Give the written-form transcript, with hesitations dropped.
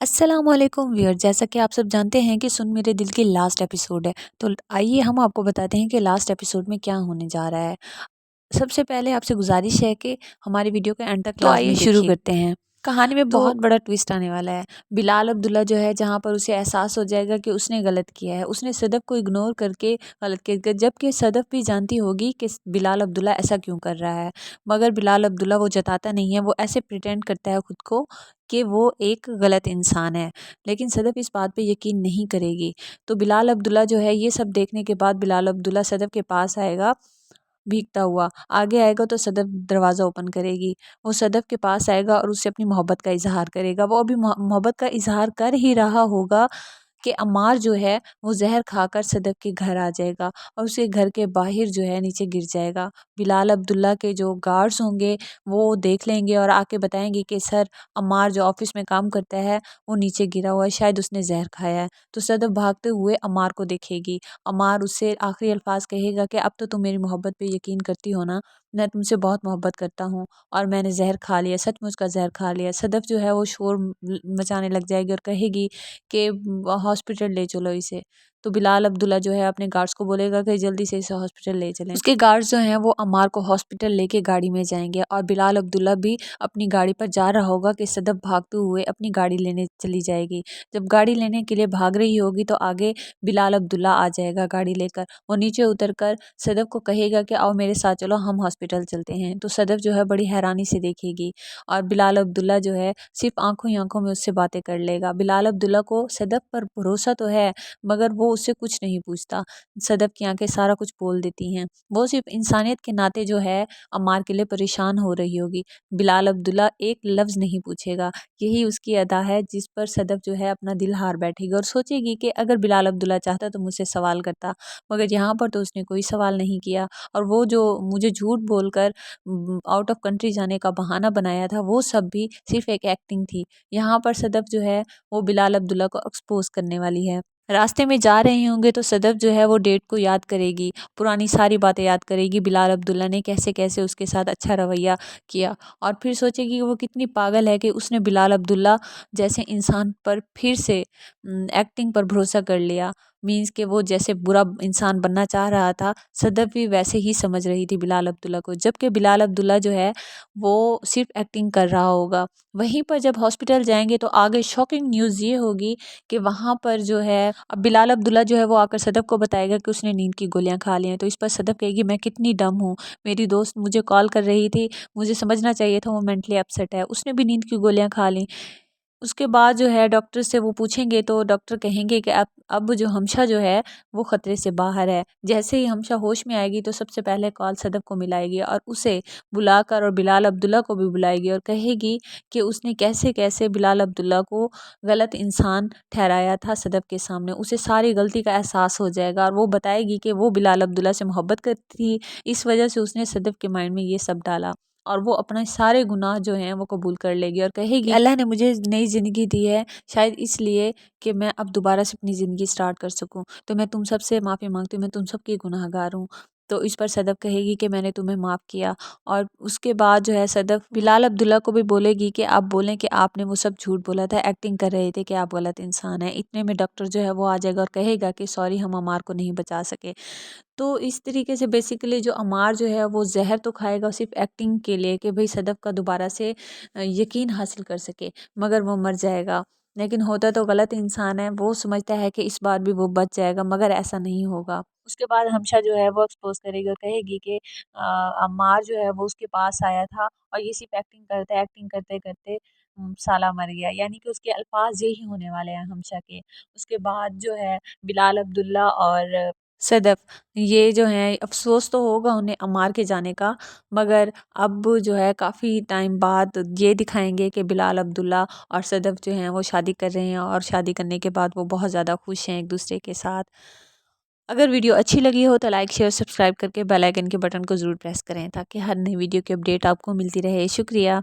अस्सलामुअलैकुम व्यूअर, जैसा कि आप सब जानते हैं कि सुन मेरे दिल की लास्ट एपिसोड है। तो आइए हम आपको बताते हैं कि लास्ट एपिसोड में क्या होने जा रहा है। सबसे पहले आपसे गुजारिश है कि हमारी वीडियो को एंड तक लाजमी देखिए। शुरू करते हैं। कहानी में बहुत बड़ा ट्विस्ट आने वाला है। बिलाल अब्दुल्ला जो है, जहाँ पर उसे एहसास हो जाएगा कि उसने गलत किया है, उसने सदफ को इग्नोर करके गलत किया, जबकि सदफ भी जानती होगी कि बिलाल अब्दुल्ला ऐसा क्यों कर रहा है। मगर बिलाल अब्दुल्ला वो जताता नहीं है, वो ऐसे प्रिटेंड करता है खुद को कि वो एक गलत इंसान है। लेकिन सदफ इस बात पे यकीन नहीं करेगी। तो बिलाल अब्दुल्ला जो है, ये सब देखने के बाद बिलाल अब्दुल्ला सदफ के पास आएगा भीगता हुआ। आगे आएगा तो सदफ दरवाज़ा ओपन करेगी। वो सदफ के पास आएगा और उससे अपनी मोहब्बत का इज़हार करेगा। वो अभी मोहब्बत का इज़हार कर ही रहा होगा कि अम्मार जो है वो ज़हर खाकर सदफ के घर आ जाएगा और उसके घर के बाहर जो है नीचे गिर जाएगा। बिलाल अब्दुल्ला के जो गार्ड्स होंगे वो देख लेंगे और आके बताएंगे कि सर, अम्मार जो ऑफिस में काम करता है वो नीचे गिरा हुआ है, शायद उसने ज़हर खाया है। तो सदफ भागते हुए अम्मार को देखेगी। अम्मार उससे आखिरी अल्फाज कहेगा कि अब तो तुम मेरी मोहब्बत पे यकीन करती हो ना, मैं तुमसे बहुत मोहब्बत करता हूँ और मैंने ज़हर खा लिया, सचमुच का ज़हर खा लिया। सदफ जो है वो शोर मचाने लग जाएगी और कहेगी कि हॉस्पिटल ले चलो इसे। तो बिलाल अब्दुल्ला जो है अपने गार्ड्स को बोलेगा कि जल्दी से इसे हॉस्पिटल ले चलें। उसके गार्ड्स जो हैं वो अम्मार को हॉस्पिटल लेके गाड़ी में जाएंगे और बिलाल अब्दुल्ला भी अपनी गाड़ी पर जा रहा होगा कि सदफ भागते हुए अपनी गाड़ी लेने चली जाएगी। जब गाड़ी लेने के लिए भाग रही होगी तो आगे बिलाल अब्दुल्ला आ जाएगा गाड़ी लेकर। वो नीचे उतर कर सदफ को कहेगा कि आओ मेरे साथ चलो, हम हॉस्पिटल चलते हैं। तो सदफ जो है बड़ी हैरानी से देखेगी और बिलाल अब्दुल्ला जो है सिर्फ आंखों ही आंखों में उससे बातें कर लेगा। बिलाल अब्दुल्ला को सदफ पर भरोसा तो है, मगर वो उससे कुछ नहीं पूछता। सदफ की आंखें सारा कुछ बोल देती हैं। वो सिर्फ इंसानियत के नाते जो है अम्मार के लिए परेशान हो रही होगी। बिलाल अब्दुल्ला एक लफ्ज़ नहीं पूछेगा। यही उसकी अदा है जिस पर सदफ जो है अपना दिल हार बैठेगी और सोचेगी कि अगर बिलाल अब्दुल्ला चाहता तो मुझसे सवाल करता, मगर यहाँ पर तो उसने कोई सवाल नहीं किया। और वो जो मुझे झूठ बोलकर आउट ऑफ कंट्री जाने का बहाना बनाया था, वो सब भी सिर्फ एक एक्टिंग थी। यहाँ पर सदफ जो है वो बिलाल अब्दुल्ला को एक्सपोज करने वाली है। रास्ते में जा रहे होंगे तो सदफ जो है वो डेट को याद करेगी, पुरानी सारी बातें याद करेगी, बिलाल अब्दुल्ला ने कैसे कैसे उसके साथ अच्छा रवैया किया। और फिर सोचेगी कि वो कितनी पागल है कि उसने बिलाल अब्दुल्ला जैसे इंसान पर फिर से एक्टिंग पर भरोसा कर लिया। मीन्स कि वो जैसे बुरा इंसान बनना चाह रहा था, सदफ भी वैसे ही समझ रही थी बिलाल अब्दुल्ला को, जबकि बिलाल अब्दुल्ला जो है वो सिर्फ एक्टिंग कर रहा होगा। वहीं पर जब हॉस्पिटल जाएंगे तो आगे शॉकिंग न्यूज़ ये होगी कि वहाँ पर जो है अब बिलाल अब्दुल्ला जो है वो आकर सदफ को बताएगा कि उसने नींद की गोलियां खा ली हैं। तो इस पर सदफ कहेगी, मैं कितनी डम हूँ, मेरी दोस्त मुझे कॉल कर रही थी, मुझे समझना चाहिए था वो मेंटली अपसेट है, उसने भी नींद की गोलियां खा ली। उसके बाद जो है डॉक्टर से वो पूछेंगे तो डॉक्टर कहेंगे कि अब जो हमशा जो है वो ख़तरे से बाहर है। जैसे ही हमशा होश में आएगी तो सबसे पहले कॉल सदफ को मिलाएगी और उसे बुलाकर और बिलाल अब्दुल्ला को भी बुलाएगी और कहेगी कि उसने कैसे कैसे बिलाल अब्दुल्ला को गलत इंसान ठहराया था सदफ के सामने। उसे सारी गलती का एहसास हो जाएगा और वो बताएगी कि वो बिलाल अब्दुल्ला से मोहब्बत करती थी, इस वजह से उसने सदफ के माइंड में ये सब डाला। और वो अपने सारे गुनाह जो हैं वो कबूल कर लेगी और कहेगी अल्लाह ने मुझे नई ज़िंदगी दी है, शायद इसलिए कि मैं अब दोबारा से अपनी ज़िंदगी स्टार्ट कर सकूं। तो मैं तुम सब से माफ़ी मांगती हूँ, मैं तुम सब की गुनाहगार हूँ। तो इस पर सदफ कहेगी कि मैंने तुम्हें माफ़ किया। और उसके बाद जो है सदफ बिलाल अब्दुल्ला को भी बोलेगी कि आप बोलें कि आपने वो सब झूठ बोला था, एक्टिंग कर रहे थे कि आप गलत इंसान हैं। इतने में डॉक्टर जो है वो आ जाएगा और कहेगा कि सॉरी, हम अमार को नहीं बचा सके। तो इस तरीके से बेसिकली जो अमार जो है वो ज़हर तो खाएगा सिर्फ एक्टिंग के लिए कि भाई सदफ का दोबारा से यकीन हासिल कर सके, मगर वो मर जाएगा। लेकिन होता तो गलत इंसान है, वो समझता है कि इस बार भी वो बच जाएगा, मगर ऐसा नहीं होगा। उसके बाद हमशा जो है वो एक्सपोज करेगी और कहेगी कि अम्मार जो है वो उसके पास आया था और ये सिर्फ एक्टिंग करता है, एक्टिंग करते करते साला मर गया। यानी कि उसके अल्फाज यही होने वाले हैं हमशा के। उसके बाद जो है बिलाल अब्दुल्ला और सदफ ये जो हैं अफ़सोस तो होगा उन्हें अम्मार के जाने का, मगर अब जो है काफ़ी टाइम बाद ये दिखाएंगे कि बिलाल अब्दुल्ला और सदफ जो हैं वो शादी कर रहे हैं और शादी करने के बाद वो बहुत ज़्यादा खुश हैं एक दूसरे के साथ। अगर वीडियो अच्छी लगी हो तो लाइक शेयर सब्सक्राइब करके बेल आइकन के बटन को ज़रूर प्रेस करें ताकि हर नई वीडियो की अपडेट आपको मिलती रहे। शुक्रिया।